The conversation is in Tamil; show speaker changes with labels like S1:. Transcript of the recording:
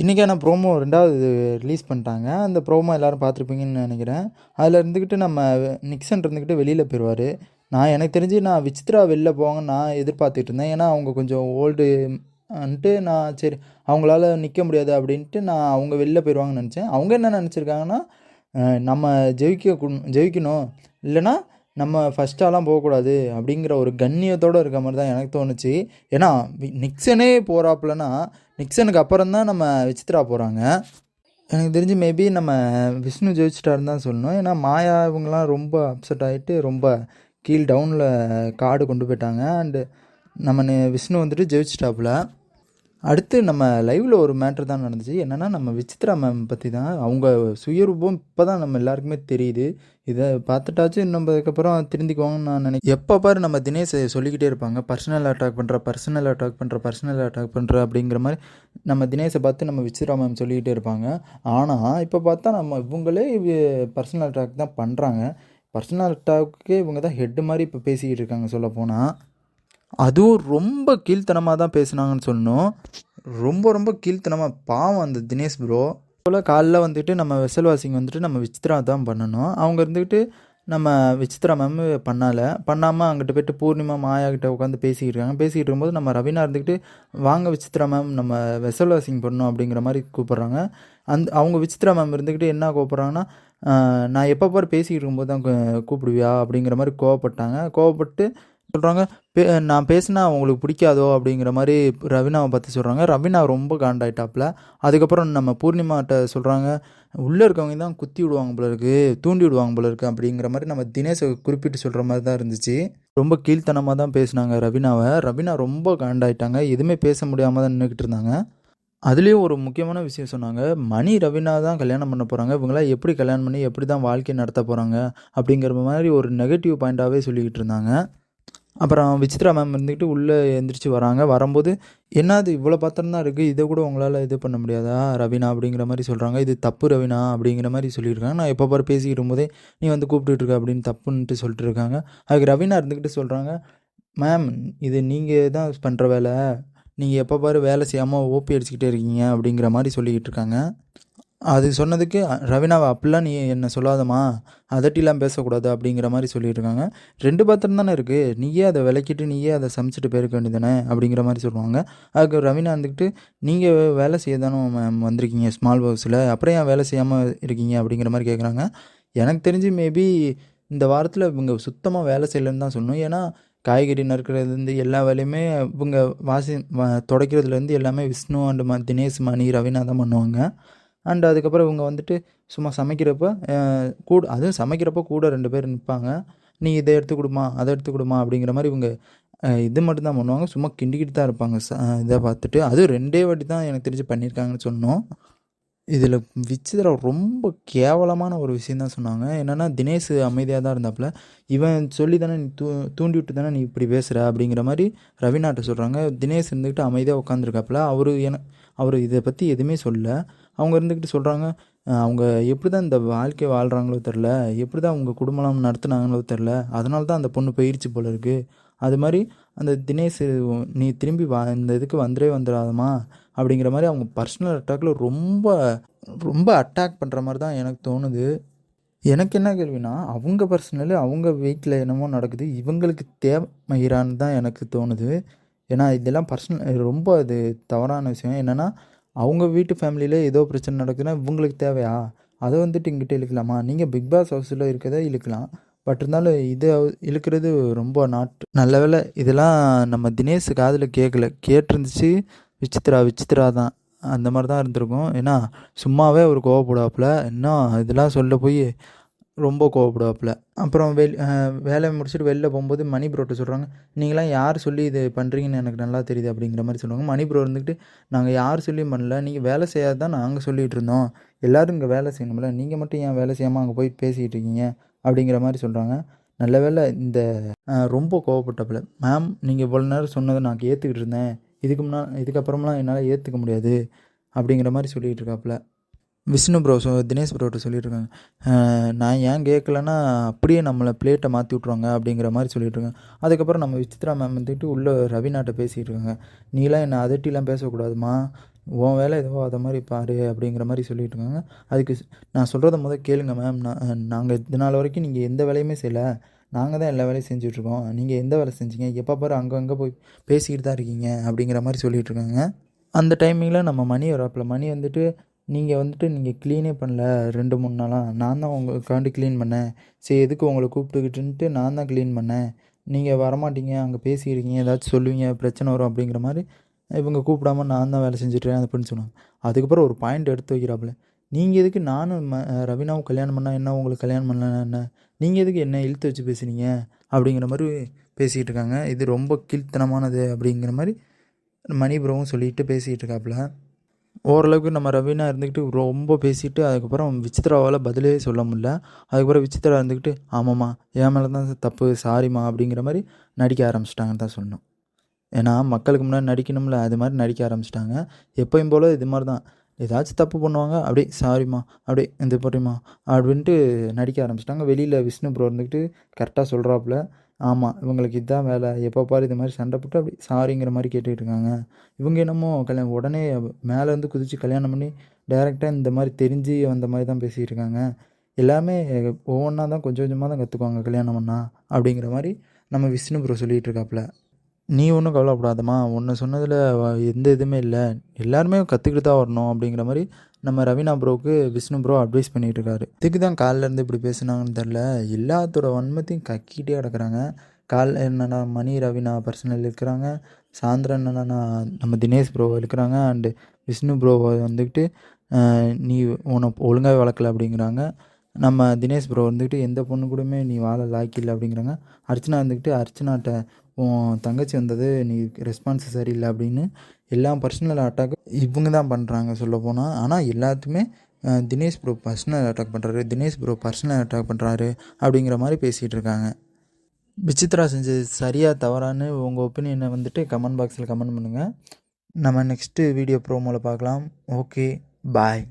S1: இன்றைக்கான ப்ரோமோ 2வது ரிலீஸ் பண்ணிட்டாங்க. அந்த ப்ரோமோ எல்லோரும் பார்த்துருப்பீங்கன்னு நினைக்கிறேன். அதில் இருந்துக்கிட்டு நம்ம நிக்சன் இருந்துக்கிட்டு வெளியில் போயிடுவார். எனக்கு தெரிஞ்சு நான் விசித்ரா வெளில போவாங்கன்னு நான் எதிர்பார்த்துட்டு இருந்தேன். ஏன்னா அவங்க கொஞ்சம் ஓல்டுன்ட்டு நான் சரி அவங்களால நிற்க முடியாது அப்படின்ட்டு நான் அவங்க வெளில போயிடுவாங்கன்னு நினச்சேன். அவங்க என்ன நினச்சிருக்காங்கன்னா நம்ம ஜெயிக்கணும் இல்லைன்னா நம்ம ஃபஸ்ட்டாலாம் போகக்கூடாது அப்படிங்கிற ஒரு கண்ணியத்தோடு இருக்க மாதிரி தான் எனக்கு தோணுச்சு. ஏன்னா நிக்சனே போகிறாப்புலன்னா நிக்சனுக்கு அப்புறம் தான் நம்ம விசித்ரா போகிறாங்க. எனக்கு தெரிஞ்சு மேபி நம்ம விஷ்ணு ஜெயிச்சிட்டாருன்னு தான் சொல்லணும். ஏன்னா மாயா இவங்கெல்லாம் ரொம்ப அப்செட் ஆகிட்டு ரொம்ப கீழ் டவுனில் கார்டு கொண்டு போயிட்டாங்க. அண்டு நம்ம விஷ்ணு வந்துட்டு ஜெயிச்சிட்டாப்புல. அடுத்து நம்ம லைவில் ஒரு மேட்ரு தான் நடந்துச்சு. என்னென்னா நம்ம விசித்ரா மேம் பற்றி தான். அவங்க சுயரூபம் இப்போ தான் நம்ம எல்லாருக்குமே தெரியுது. இதை பார்த்துட்டாச்சும் நம்ம அதுக்கப்புறம் திருந்திக்குவாங்கன்னு நான் நினைக்கிறேன். எப்போ பாரு நம்ம தினேஷ் சொல்லிக்கிட்டே இருப்பாங்க, பர்சனல் அட்டாக் பண்ணுற அப்படிங்கிற மாதிரி நம்ம தினேஷை பார்த்து நம்ம விசித்ரா மேம் சொல்லிக்கிட்டே இருப்பாங்க. ஆனால் இப்போ பார்த்தா நம்ம இவங்களே பர்சனல் அட்டாக் தான் பண்ணுறாங்க. பர்சனல் அட்டாக்கே இவங்க தான் ஹெட்டு மாதிரி இப்போ பேசிக்கிட்டு இருக்காங்க சொல்லப்போனால். அதுவும் ரொம்ப கீழ்த்தனமாக தான் பேசுனாங்கன்னு சொல்லணும். ரொம்ப கீழ்த்தனமாக பாவம் அந்த தினேஷ் ப்ரோ. போல் காலைல வந்துட்டு நம்ம வெசல்வாசிங்க வந்துட்டு நம்ம விசித்ரா தான் பண்ணணும். அவங்க இருந்துக்கிட்டு நம்ம விசித்ரா மேம் பண்ணாமல் அங்கிட்ட போய்ட்டு பூர்ணிமா மாயா கிட்ட உட்காந்து பேசிக்கிட்டு இருக்கும்போது நம்ம ரவீனா இருந்துக்கிட்டு வாங்க விசித்ரா மேம் நம்ம வெசல்வாசிங் பண்ணணும் அப்படிங்கிற மாதிரி கூப்பிட்றாங்க. அவங்க விசித்ரா மேம் இருந்துக்கிட்டு என்ன கூப்பிட்றாங்கன்னா நான் எப்போ பாரு பேசிக்கிட்டு இருக்கும்போது தான் கூப்பிடுவியா அப்படிங்கிற மாதிரி கோவப்பட்டு சொல்கிறாங்க. நான் பேசினா அவங்களுக்கு பிடிக்காதோ அப்படிங்கிற மாதிரி ரவீனாவை பற்றி சொல்கிறாங்க. ரவீனா ரொம்ப காண்டாயிட்டாப்புல. அதுக்கப்புறம் நம்ம பூர்ணிமாட்ட சொல்கிறாங்க, உள்ளே இருக்கவங்க தான் குத்தி விடுவாங்க போல இருக்குது, தூண்டி விடுவாங்க போல இருக்குது அப்படிங்கிற மாதிரி நம்ம தினேஷை குறிப்பிட்டு சொல்கிற மாதிரி தான் இருந்துச்சு. ரொம்ப கீழ்த்தனமாக தான் பேசினாங்க ரவீனாவை. ரவீனா ரொம்ப காண்டாயிட்டாங்க. எதுவுமே பேச முடியாமல் தான் நின்றுக்கிட்டு இருந்தாங்க. அதுலேயும் ஒரு முக்கியமான விஷயம் சொன்னாங்க, மணி ரவீனா தான் கல்யாணம் பண்ண போகிறாங்க, இவங்களாம் எப்படி கல்யாணம் பண்ணி எப்படி தான் வாழ்க்கையை நடத்த போகிறாங்க அப்படிங்கிற மாதிரி ஒரு நெகட்டிவ் பாயிண்ட்டாகவே சொல்லிக்கிட்டு இருந்தாங்க. அப்புறம் விசித்ரா மேம் இருந்துக்கிட்டு உள்ளே எழுந்திரிச்சு வராங்க. வரும்போது என்னது இவ்வளோ பாத்திரம் தான் இருக்குது, இதை கூட உங்களால் இது பண்ண முடியாதா ரவீனா அப்படிங்கிற மாதிரி சொல்கிறாங்க. இது தப்பு ரவீனா அப்படிங்கிற மாதிரி சொல்லியிருக்காங்க. நான் எப்போ பாரு பேசிக்கிட்டு இருக்கும்போதே நீ வந்து கூப்பிட்டுட்டு இருக்க அப்படின்னு தப்புன்ட்டு சொல்லிட்டு இருக்காங்க. அதுக்கு ரவீனா இருந்துக்கிட்டு சொல்கிறாங்க, மேம் இது நீங்கள் தான் பண்ணுற வேலை, நீங்கள் எப்போ பாரு வேலை செய்யாமல் ஓபி அடிச்சுக்கிட்டே இருக்கீங்க அப்படிங்கிற மாதிரி சொல்லிக்கிட்டு இருக்காங்க. அது சொன்னதுக்கு ரவீனாவை அப்படிலாம் நீ என்ன சொல்லாதம்மா, அதட்டிலாம் பேசக்கூடாது அப்படிங்கிற மாதிரி சொல்லியிருக்காங்க. 2 பாத்திரம் தானே இருக்குது, நீயே அதை விளக்கிட்டு நீயே அதை சமைச்சிட்டு போயிருக்க வேண்டியதானே அப்படிங்கிற மாதிரி சொல்லுவாங்க. அதுக்கு ரவீனா இருந்துக்கிட்டு நீங்கள் வேலை செய்ய தானே மேம் வந்திருக்கீங்க ஸ்மால் ஹவுஸில், அப்புறம் ஏன் வேலை செய்யாமல் இருக்கீங்க அப்படிங்கிற மாதிரி கேட்குறாங்க. எனக்கு தெரிஞ்சு மேபி இந்த வாரத்தில் இவங்க சுத்தமாக வேலை செய்யலைன்னு தான் சொல்லணும். ஏன்னா காய்கறி நறுக்கிறதுலேருந்து எல்லா வேலையுமே இவங்க துடைக்கிறதுலேருந்து எல்லாமே விஷ்ணு அண்டு தினேஷ் மணி ரவீனா தான் பண்ணுவாங்க. அண்ட் அதுக்கப்புறம் இவங்க வந்துட்டு சும்மா சமைக்கிறப்ப அதுவும் சமைக்கிறப்போ கூட 2 பேர் நிற்பாங்க. நீ இதை எடுத்து கொடுமா அதை எடுத்து கொடுமா அப்படிங்கிற மாதிரி இவங்க இது மட்டும்தான் பண்ணுவாங்க. சும்மா கிண்டிக்கிட்டு தான் இருப்பாங்க இதை பார்த்துட்டு. அதுவும் 2 வாட்டி தான் எனக்கு தெரிஞ்சு பண்ணியிருக்காங்கன்னு சொன்னோம். இதில் விசித்ரா ரொம்ப கேவலமான ஒரு விஷயம் தான் சொன்னாங்க. என்னென்னா தினேஷ் அமைதியாக தான் இருந்தாப்புல, இவன் சொல்லி தானே நீ தூண்டி விட்டு தானே நீ இப்படி பேசுகிற அப்படிங்கிற மாதிரி ரவீனாட்ட சொல்கிறாங்க. தினேஷ் இருந்துக்கிட்டு அமைதியாக உட்காந்துருக்காப்புல. அவர் இதை பற்றி எதுவுமே சொல்லல. அவங்க இருந்துக்கிட்டு சொல்கிறாங்க, அவங்க எப்படி தான் இந்த வாழ்க்கை வாழ்கிறாங்களோ தெரில, எப்படி தான் அவங்க குடும்பம் நடத்துனாங்களோ தெரில, அதனால தான் அந்த பொண்ணு போயிடுச்சு போல இருக்குது. அது மாதிரி அந்த தினேஷ் நீ திரும்பி இந்த இதுக்கு வந்துடாதம்மா அப்படிங்கிற மாதிரி அவங்க பர்சனல் அட்டாக்கில் ரொம்ப அட்டாக் பண்ணுற மாதிரி தான் எனக்கு தோணுது. எனக்கு என்ன கேள்வினா, அவங்க பர்சனலு அவங்க வீட்டில் என்னமோ நடக்குது, இவங்களுக்கு தேவையான்னு தான் எனக்கு தோணுது. ஏன்னா இதெல்லாம் ரொம்ப அது தவறான விஷயம். என்னென்னா அவங்க வீட்டு ஃபேமிலியில் ஏதோ பிரச்சனை நடக்குதுன்னா இவங்களுக்கு தேவையா, அதை வந்துட்டு இங்கிட்ட இழுக்கலாமா? நீங்கள் பிக் பாஸ் ஹவுஸில் இருக்கிறத இழுக்கலாம், பட் இருந்தாலும் இதை இழுக்கிறது ரொம்ப நல்ல வேலை. இதெல்லாம் நம்ம தினேஷ் காதில் கேட்டிருந்துச்சு விசித்ரா தான் அந்த மாதிரி தான் இருந்திருக்கும். ஏன்னா சும்மாவே அவர் கோவப்படுவாப்புல, இன்னும் இதெல்லாம் சொல்ல போய் ரொம்ப கோவப்படுவாப்புல. அப்புறம் வேலையை முடிச்சுட்டு வெளில போகும்போது மணி ப்ரோட்ட சொல்கிறாங்க, நீங்களாம் யார் சொல்லி இது பண்ணுறீங்கன்னு எனக்கு நல்லா தெரியுது அப்படிங்கிற மாதிரி சொல்லுவாங்க. மணி ப்ரோ இருந்துக்கிட்டு நாங்கள் யார் சொல்லியும் பண்ணல, நீங்கள் வேலை செய்யாது தான் நாங்கள் சொல்லிகிட்டு இருந்தோம், எல்லோரும் இங்கே வேலை செய்யணும்ல, நீங்கள் மட்டும் ஏன் வேலை செய்யாமல் அங்கே போய் பேசிகிட்டு இருக்கீங்க அப்படிங்கிற மாதிரி சொல்கிறாங்க. நல்ல வேலை இந்த ரொம்ப கோவப்பட்டப்பில், மேம் நீங்கள் இவ்வளோ நேரம் சொன்னதை நான் ஏற்றுக்கிட்டு இருந்தேன், இதுக்கப்புறம்லாம் என்னால் ஏற்றுக்க முடியாது அப்படிங்கிற மாதிரி சொல்லிகிட்டு இருக்காப்புல. விஷ்ணு ப்ரோ தினேஷ் ப்ரோட்ட சொல்லியிருக்காங்க, நான் ஏன் கேட்கலன்னா அப்படியே நம்மளை பிளேட்டை மாற்றி விட்ருவாங்க அப்படிங்கிற மாதிரி சொல்லிட்டுருக்காங்க. அதுக்கப்புறம் நம்ம விசித்ரா மேம் வந்துட்டு உள்ளே ரவீனாட்ட பேசிகிட்டு இருக்காங்க, நீலாம் என்னை அதட்டிலாம் பேசக்கூடாதுமா, உன் வேலை எதுவோ அதை மாதிரி பாரு அப்படிங்கிற மாதிரி சொல்லிட்டு இருக்காங்க. அதுக்கு நான் சொல்கிறத கேளுங்க மேம். நாங்கள் இது நாள் வரைக்கும் நீங்கள் எந்த வேலையுமே செய்யலை, நாங்கள் தான் எல்லா வேலையும் செஞ்சுட்ருக்கோம். நீங்கள் எந்த வேலை செஞ்சீங்க? எப்போ பாரு அங்கே போய் பேசிக்கிட்டு தான் இருக்கீங்க அப்படிங்கிற மாதிரி சொல்லிகிட்டு இருக்காங்க. அந்த டைமிங்கில் நம்ம மணி வராப்புல. மணி வந்துட்டு நீங்கள் க்ளீனே பண்ணல 2-3 நாளாக, நான் தான் உங்களுக்காண்டி க்ளீன் பண்ணேன். சரி எதுக்கு உங்களை கூப்பிட்டுக்கிட்டுன்ட்டு நான் தான் க்ளீன் பண்ணேன். நீங்கள் வரமாட்டீங்க, அங்கே பேசிக்கிறீங்க, ஏதாச்சும் சொல்லுவீங்க, பிரச்சனை வரும் அப்படிங்கிற மாதிரி இவங்க கூப்பிடாம நான் தான் வேலை செஞ்சுட்ருக்கேன் அப்படின்னு சொன்னாங்க. அதுக்கப்புறம் ஒரு பாயிண்ட் எடுத்து வைக்கிறாப்புல. நீங்கள் எதுக்கு நானும் ரவீனாவும் கல்யாணம் பண்ணால் என்ன, உங்களுக்கு கல்யாணம் பண்ணலன்னா என்ன, நீங்கள் எதுக்கு என்ன இழுத்து வச்சு பேசுனீங்க அப்படிங்கிற மாதிரி பேசிக்கிட்டு இருக்காங்க. இது ரொம்ப கீழ்த்தனமானது அப்படிங்கிற மாதிரி மணி ப்ரோவும் சொல்லிட்டு பேசிக்கிட்டு இருக்காப்புல. ஓரளவுக்கு நம்ம ரவீனா இருந்துக்கிட்டு ரொம்ப பேசிட்டு அதுக்கப்புறம் விசித்ராவால் பதிலே சொல்ல முடியல. அதுக்கப்புறம் விசித்ரா இருந்துக்கிட்டு ஆமாம்மா என் மேலே தான் தப்பு, சாரிம்மா அப்படிங்கிற மாதிரி நடிக்க ஆரம்பிச்சிட்டாங்கன்னு தான் சொல்லணும். ஏன்னா மக்களுக்கு முன்னாடி நடிக்கணும்ல, அது மாதிரி நடிக்க ஆரம்பிச்சிட்டாங்க. எப்பயும் போல் இது மாதிரி தான் ஏதாச்சும் தப்பு பண்ணுவாங்க, அப்படியே சாரிம்மா, அப்படியே இந்த போட்டிம்மா அப்படின்ட்டு நடிக்க ஆரம்பிச்சிட்டாங்க. வெளியில் விஷ்ணு ப்ரோ இருந்துக்கிட்டு கரெக்டாக சொல்கிறாப்புல. ஆமாம், இவங்களுக்கு இதுதான் வேலை, எப்போ பாரு இது மாதிரி சண்டை போட்டு அப்படி சாரிங்கிற மாதிரி கேட்டுக்கிட்டு இருக்காங்க. இவங்க என்னமோ உடனே மேலேருந்து குதித்து கல்யாணம் பண்ணி டைரெக்டாக இந்த மாதிரி தெரிஞ்சு வந்த மாதிரி தான் பேசிகிட்டு இருக்காங்க. எல்லாமே ஒவ்வொன்றா தான் கொஞ்சம் கொஞ்சமாக தான் கற்றுக்குவாங்க கல்யாணம் பண்ணா அப்படிங்கிற மாதிரி நம்ம விஷ்ணு ப்ரோ சொல்லிகிட்டு இருக்காப்புல. நீ ஒன்றும் கவலைப்படாதம்மா, உன்னை சொன்னதில் எந்த இதுவுமே இல்லை, எல்லாருமே கற்றுக்கிட்டு தான் வரணும் அப்படிங்கிற மாதிரி நம்ம ரவீனா ப்ரோவுக்கு விஷ்ணு ப்ரோ அட்வைஸ் பண்ணிகிட்டு இருக்காரு. இதுக்கு தான் காலிலேருந்து இப்படி பேசுனாங்கன்னு தெரில, எல்லாத்தோட வன்மத்தையும் கக்கிட்டே கிடக்குறாங்க. என்னென்னா மணி ரவீனா பர்சனல் இருக்கிறாங்க, சாயந்தரம் என்னென்னா நம்ம தினேஷ் ப்ரோவை இருக்கிறாங்க, அண்டு விஷ்ணு ப்ரோவை வந்துக்கிட்டு நீ உன்னை ஒழுங்காகவே வளர்க்கல அப்படிங்கிறாங்க. நம்ம தினேஷ் ப்ரோ வந்துக்கிட்டு எந்த பொண்ணு கூடயுமே நீ வாழ லாய்க்கில்லை அப்படிங்கிறாங்க. அர்ச்சனா இருந்துக்கிட்டு அர்ச்சனாட்ட உன் தங்கச்சி வந்தது நீ ரெஸ்பான்ஸ் சரியில்லை அப்படின்னு எல்லாம் பர்சனல் அட்டாக் இவங்க தான் பண்ணுறாங்க சொல்லப்போனால். ஆனால் எல்லாத்துக்குமே தினேஷ் ப்ரோ பர்சனல் அட்டாக் பண்ணுறாரு, தினேஷ் ப்ரோ பர்சனல் அட்டாக் பண்ணுறாரு அப்படிங்கிற மாதிரி பேசிகிட்டு இருக்காங்க. விசித்ரா செஞ்சது சரியாக தவறான்னு உங்கள் ஒப்பீனியனை வந்துட்டு கமெண்ட் பாக்ஸில் கமெண்ட் பண்ணுங்கள். நம்ம நெக்ஸ்ட்டு வீடியோ ப்ரோமோவில் பார்க்கலாம். ஓகே, பாய்.